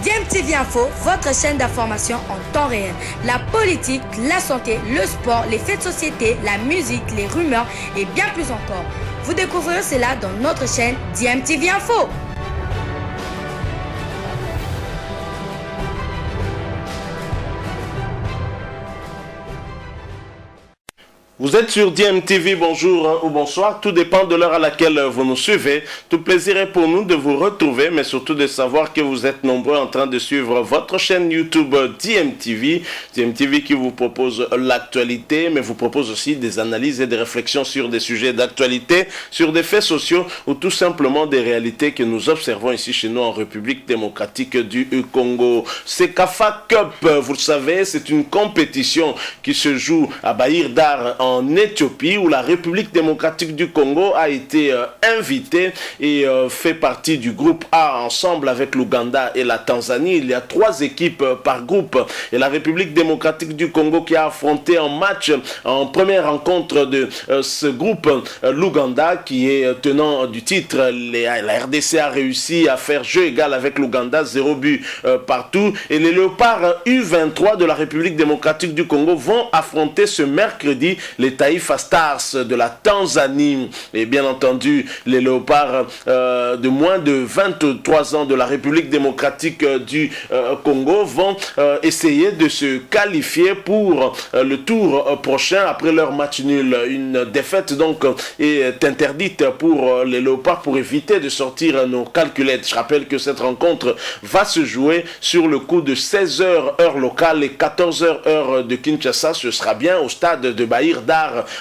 DMTV Info, votre chaîne d'information en temps réel. La politique, la santé, le sport, les faits de société, la musique, les rumeurs et bien plus encore. Vous découvrirez cela dans notre chaîne DMTV Info. Vous êtes sur DMTV, bonjour ou bonsoir, tout dépend de l'heure à laquelle vous nous suivez. Tout plaisir est pour nous de vous retrouver, mais surtout de savoir que vous êtes nombreux en train de suivre votre chaîne YouTube DMTV. DMTV qui vous propose l'actualité, mais vous propose aussi des analyses et des réflexions sur des sujets d'actualité, sur des faits sociaux ou tout simplement des réalités que nous observons ici chez nous en République démocratique du Congo. CECAFA Cup, vous le savez, c'est une compétition qui se joue à Bahir Dar en Éthiopie, où la République démocratique du Congo a été invitée et fait partie du groupe A ensemble avec l'Ouganda et la Tanzanie. Il y a 3 équipes par groupe et la République démocratique du Congo qui a affronté en match en première rencontre de ce groupe l'Ouganda qui est tenant du titre. La RDC a réussi à faire jeu égal avec l'Ouganda, 0 but partout, et les Léopards U23 de la République démocratique du Congo vont affronter ce mercredi les Taifa Stars de la Tanzanie. Et bien entendu, les Léopards de moins de 23 ans de la République démocratique du Congo vont essayer de se qualifier pour le tour prochain après leur match nul. Une défaite donc est interdite pour les Léopards pour éviter de sortir nos calculettes. Je rappelle que cette rencontre va se jouer sur le coup de 16h heure locale et 14h heure de Kinshasa. Ce sera bien au stade de Bahir Dar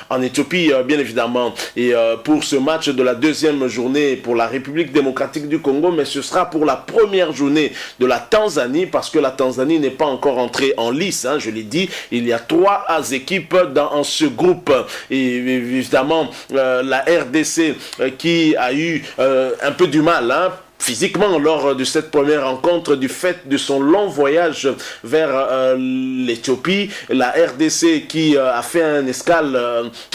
en Éthiopie, bien évidemment. Et pour ce match de la deuxième journée pour la République démocratique du Congo, mais ce sera pour la première journée de la Tanzanie, parce que la Tanzanie n'est pas encore entrée en lice, hein, je l'ai dit. Il y a 3 équipes dans ce groupe. Et évidemment, la RDC qui a eu un peu du mal, hein, physiquement lors de cette première rencontre du fait de son long voyage vers l'Éthiopie. La RDC qui a fait un escale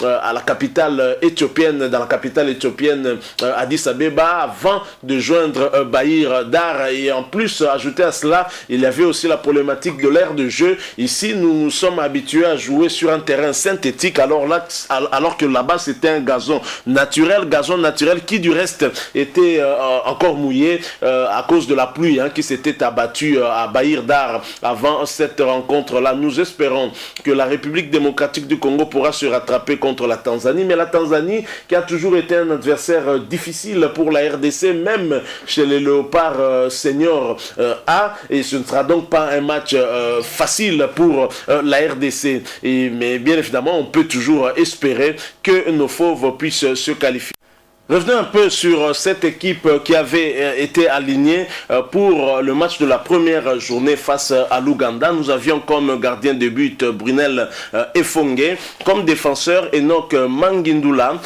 à la capitale éthiopienne, dans la capitale éthiopienne Addis Abeba, avant de joindre Bahir Dar. Et en plus, ajouté à cela, il y avait aussi la problématique de l'aire de jeu. Ici, nous sommes habitués à jouer sur un terrain synthétique, alors que là-bas c'était un gazon naturel qui du reste était encore mouillé à cause de la pluie qui s'était abattue à Bahir Dar avant cette rencontre-là. Nous espérons que la République démocratique du Congo pourra se rattraper contre la Tanzanie, mais la Tanzanie qui a toujours été un adversaire difficile pour la RDC, même chez les Léopards seniors A, et ce ne sera donc pas un match facile pour la RDC. Mais bien évidemment, on peut toujours espérer que nos fauves puissent se qualifier. Revenons un peu sur cette équipe qui avait été alignée pour le match de la première journée face à l'Ouganda. Nous avions comme gardien de but Brunel Efongue, comme défenseur Enoch Mangindula,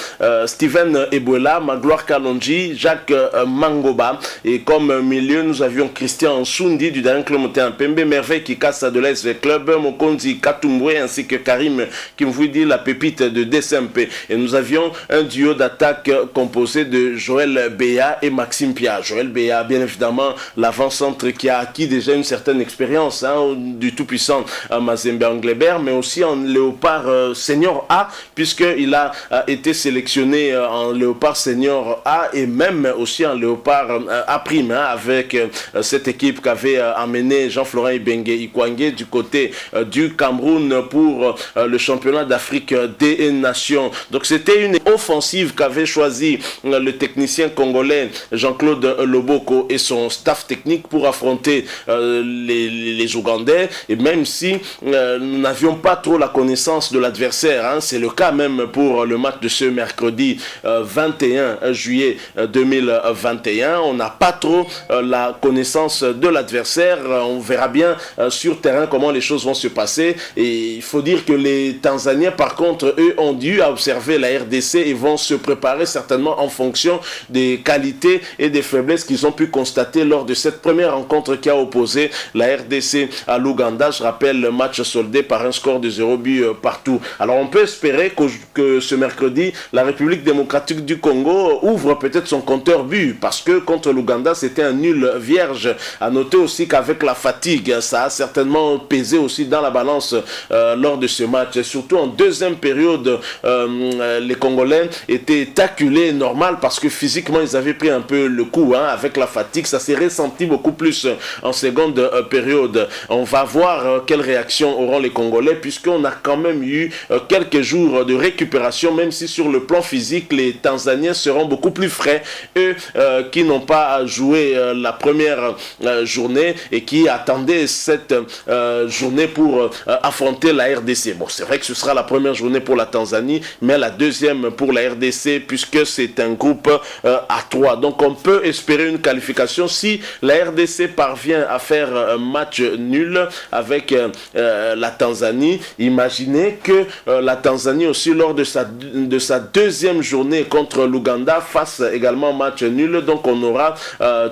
Steven Ebuela, Magloire Kalonji, Jacques Mangoba, et comme milieu nous avions Christian Sundi du dernier club monté en Pembe, Merveille Kikassa de l'SV Club, Mokonzi Katumbwe ainsi que Karim Kimvouidi, la pépite de DSMP. Et nous avions un duo d'attaque composé de Joël Béa et Maxime Pia. Joël Béa, bien évidemment, l'avant-centre qui a acquis déjà une certaine expérience du tout-puissant Mazembe Anglebert, mais aussi en Léopard Senior A, puisqu'il a été sélectionné en Léopard Senior A et même aussi en Léopard A', avec cette équipe qu'avait amené Jean-Florent Ibenge Ikwangé du côté du Cameroun pour le championnat d'Afrique des Nations. Donc c'était une offensive qu'avait choisi le technicien congolais Jean-Claude Loboko et son staff technique pour affronter les Ougandais. Et même si nous n'avions pas trop la connaissance de l'adversaire, c'est le cas même pour le match de ce mercredi 21 juillet 2021, on n'a pas trop la connaissance de l'adversaire. On verra bien sur terrain comment les choses vont se passer. Et il faut dire que les Tanzaniens, par contre, eux, ont dû observer la RDC et vont se préparer certainement certainement en fonction des qualités et des faiblesses qu'ils ont pu constater lors de cette première rencontre qui a opposé la RDC à l'Ouganda. Je rappelle le match soldé par un score de 0 but partout. Alors on peut espérer que ce mercredi, la République démocratique du Congo ouvre peut-être son compteur but, parce que contre l'Ouganda, c'était un nul vierge. À noter aussi qu'avec la fatigue, ça a certainement pesé aussi dans la balance lors de ce match. Et surtout en deuxième période, les Congolais étaient acculés, normal, parce que physiquement, ils avaient pris un peu le coup. Avec la fatigue, ça s'est ressenti beaucoup plus en seconde période. On va voir quelle réaction auront les Congolais, puisqu'on a quand même eu quelques jours de récupération, même si sur le plan physique, les Tanzaniens seront beaucoup plus frais, eux qui n'ont pas joué la première journée et qui attendaient cette journée pour affronter la RDC. Bon, c'est vrai que ce sera la première journée pour la Tanzanie, mais la deuxième pour la RDC, puisque c'est un groupe à 3. Donc on peut espérer une qualification si la RDC parvient à faire un match nul avec la Tanzanie. Imaginez que la Tanzanie aussi, lors de sa deuxième journée contre l'Ouganda, fasse également match nul. Donc on aura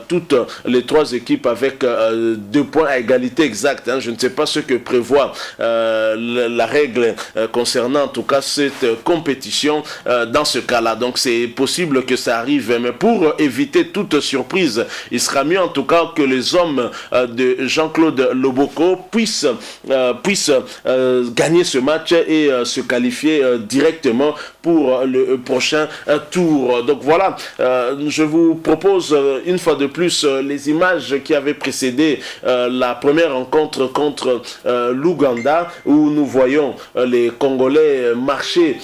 toutes les trois équipes avec 2 points à égalité exacte. Je ne sais pas ce que prévoit la règle concernant en tout cas cette compétition dans ce cas-là. Donc c'est possible que ça arrive, mais pour éviter toute surprise, il sera mieux en tout cas que les hommes de Jean-Claude Loboko puissent gagner ce match et se qualifier directement pour le prochain tour. Donc voilà, je vous propose une fois de plus les images qui avaient précédé la première rencontre contre l'Ouganda, où nous voyons les Congolais marcher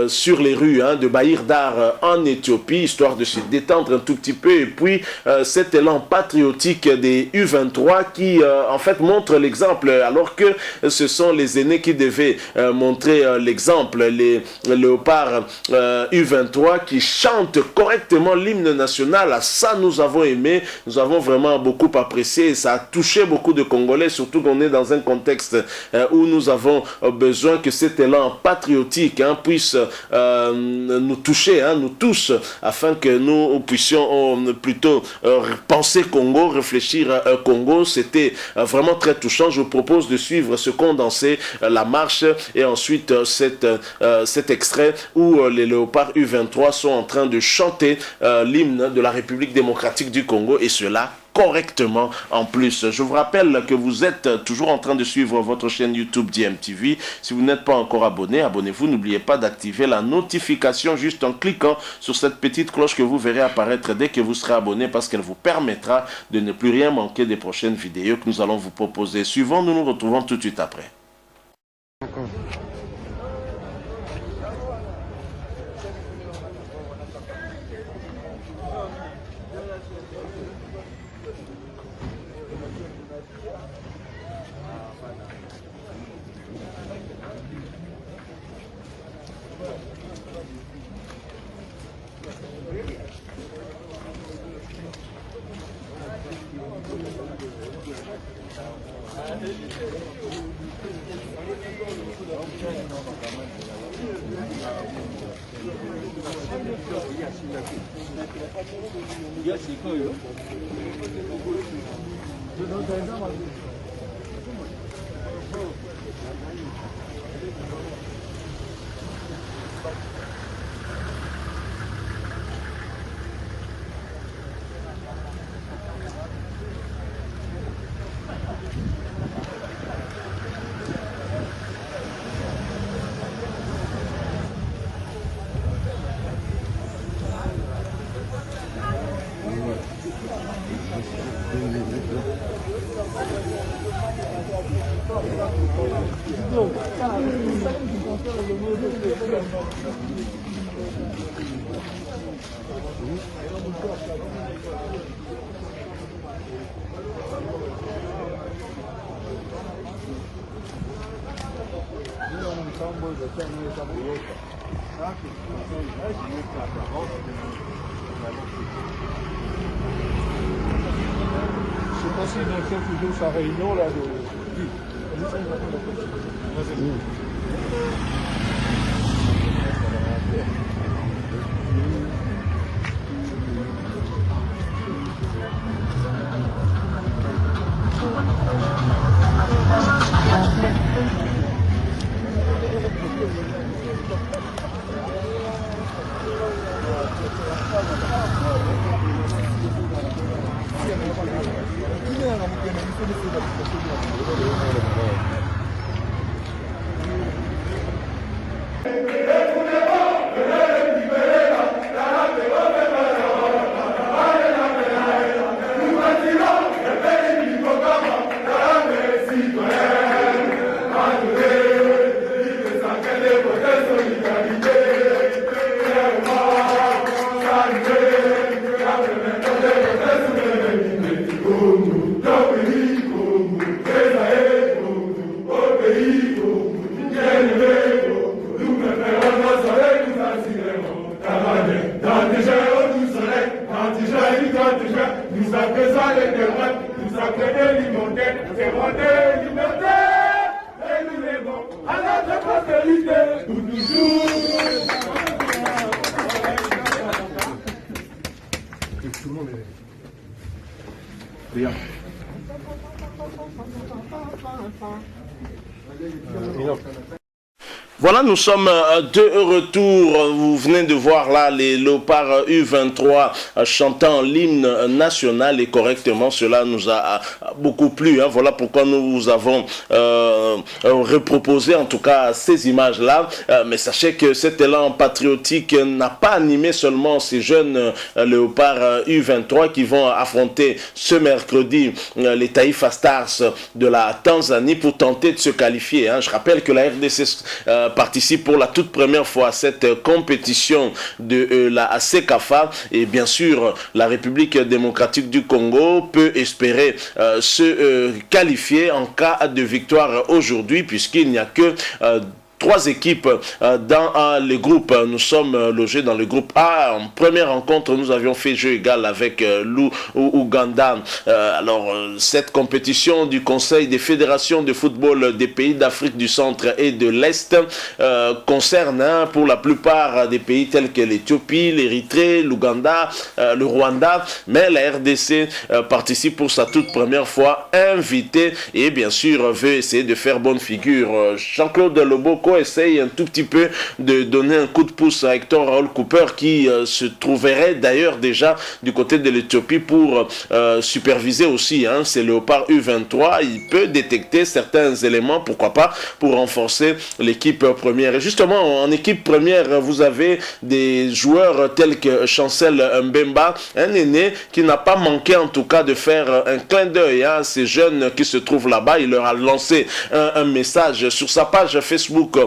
sur les rues de Bahir Dar en Éthiopie, histoire de se détendre un tout petit peu, et puis cet élan patriotique des U23 qui en fait montre l'exemple, alors que ce sont les aînés qui devaient montrer l'exemple, les léopards U23 qui chantent correctement l'hymne national. Ça, nous avons aimé, nous avons vraiment beaucoup apprécié, et ça a touché beaucoup de Congolais, surtout qu'on est dans un contexte où nous avons besoin que cet élan patriotique puisse nous toucher, nous tous, afin que nous puissions plutôt penser Congo, réfléchir Congo. C'était vraiment très touchant. Je vous propose de suivre ce condensé, la marche, et ensuite cet extrait où les léopards U23 sont en train de chanter l'hymne de la République démocratique du Congo, et cela correctement en plus. Je vous rappelle que vous êtes toujours en train de suivre votre chaîne YouTube DMTV. Si vous n'êtes pas encore abonné, abonnez-vous. N'oubliez pas d'activer la notification juste en cliquant sur cette petite cloche que vous verrez apparaître dès que vous serez abonné, parce qu'elle vous permettra de ne plus rien manquer des prochaines vidéos que nous allons vous proposer. Suivant, nous nous retrouvons tout de suite après. Je sais pas s'il a fait toujours sa réunion là de... Voilà, nous sommes de retour. Vous venez de voir là les Léopards U23 chantant l'hymne national et correctement. Cela nous a beaucoup plu. Hein. Voilà pourquoi nous vous avons reproposé en tout cas ces images-là. Mais sachez que cet élan patriotique n'a pas animé seulement ces jeunes Léopards U23 qui vont affronter ce mercredi les Taifa Stars de la Tanzanie pour tenter de se qualifier. Hein. Je rappelle que la RDC participe pour la toute première fois à cette compétition de la CECAFA et bien sûr la République démocratique du Congo peut espérer se qualifier en cas de victoire aujourd'hui puisqu'il n'y a que 3 équipes dans les groupes. Nous sommes logés dans le groupe A. En première rencontre, nous avions fait jeu égal avec l'Ouganda. Alors, cette compétition du Conseil des fédérations de football des pays d'Afrique du Centre et de l'Est concerne pour la plupart des pays tels que l'Éthiopie, l'Érythrée, l'Ouganda, le Rwanda. Mais la RDC participe pour sa toute première fois invitée et bien sûr veut essayer de faire bonne figure. Jean-Claude Loboko essaye un tout petit peu de donner un coup de pouce à Hector Raoul Cooper qui se trouverait d'ailleurs déjà du côté de l'Éthiopie pour superviser aussi ces Léopards U23. Il peut détecter certains éléments, pourquoi pas, pour renforcer l'équipe première. Et justement, en équipe première, vous avez des joueurs tels que Chancel Mbemba, un aîné qui n'a pas manqué en tout cas de faire un clin d'œil à ces jeunes qui se trouvent là-bas. Il leur a lancé un message sur sa page Facebook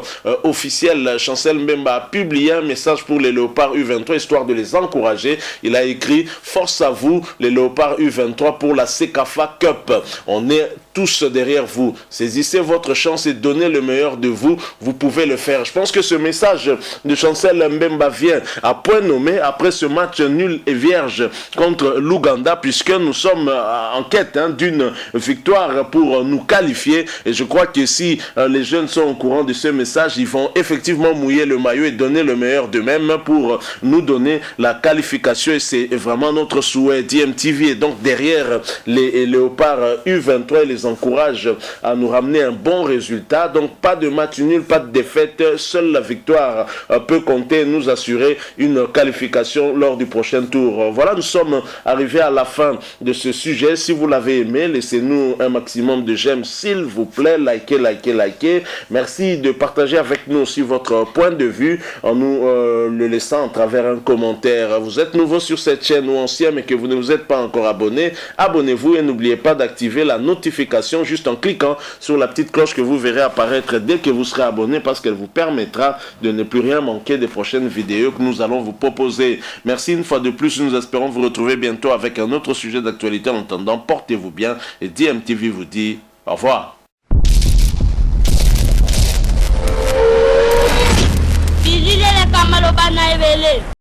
officiel. Chancel Mbemba a publié un message pour les Léopards U23 histoire de les encourager. Il a écrit: force à vous les Léopards U23 pour la CECAFA Cup. On est tous derrière vous. Saisissez votre chance et donnez le meilleur de vous. Vous pouvez le faire. Je pense que ce message de Chancel Mbemba vient à point nommé après ce match nul et vierge contre l'Ouganda puisque nous sommes en quête d'une victoire pour nous qualifier. Et je crois que si les jeunes sont au courant de ce message, ils vont effectivement mouiller le maillot et donner le meilleur d'eux-mêmes pour nous donner la qualification et c'est vraiment notre souhait. DMTV est donc derrière les Léopards U23 et les encourage à nous ramener un bon résultat. Donc pas de match nul, pas de défaite, seule la victoire peut compter, nous assurer une qualification lors du prochain tour. Voilà, nous sommes arrivés à la fin de ce sujet. Si vous l'avez aimé, laissez-nous un maximum de j'aime s'il vous plaît, likez. Merci de partager avec nous aussi votre point de vue en nous le laissant à travers un commentaire. Vous êtes nouveau sur cette chaîne ou ancien mais que vous ne vous êtes pas encore abonné, abonnez-vous et n'oubliez pas d'activer la notification juste en cliquant sur la petite cloche que vous verrez apparaître dès que vous serez abonné parce qu'elle vous permettra de ne plus rien manquer des prochaines vidéos que nous allons vous proposer. Merci une fois de plus, nous espérons vous retrouver bientôt avec un autre sujet d'actualité. En attendant, portez-vous bien et DMTV vous dit au revoir. Bizile le kamalo bana ebele.